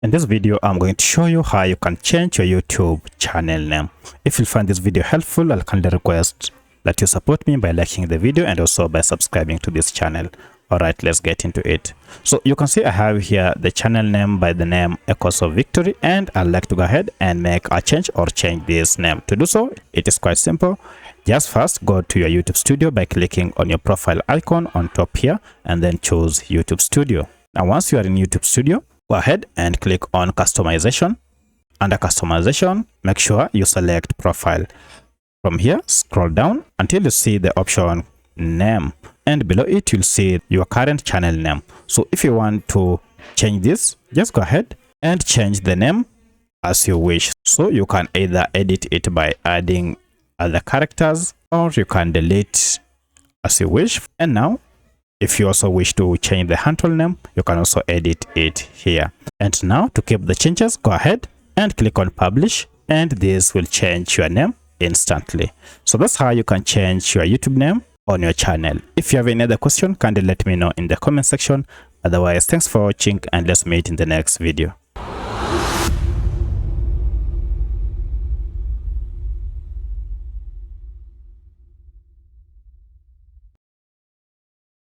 In this video, I'm going to show you how you can change your YouTube channel name. If you find this video helpful, I'll kindly request that you support me by liking the video and also by subscribing to this channel. Alright, let's get into it. So you can see I have here the channel name by the name Echoes of Victory, and I'd like to go ahead and make a change or change this name. To do so, it is quite simple. Just first go to your YouTube Studio by clicking on your profile icon on top here and then choose YouTube Studio. Now once you are in YouTube Studio, go ahead and click on customization. Under customization, make sure you select profile. From here, scroll down until you see the option name, and below it you'll see your current channel name. So if you want to change this, just go ahead and change the name as you wish. So you can either edit it by adding other characters, or you can delete as you wish. And now if you also wish to change the handle name, you can also edit it here. And now to keep the changes, go ahead and click on publish, and this will change your name instantly. So that's how you can change your YouTube name on your channel. If you have any other question, kindly let me know in the comment section. Otherwise, thanks for watching, and let's meet in the next video.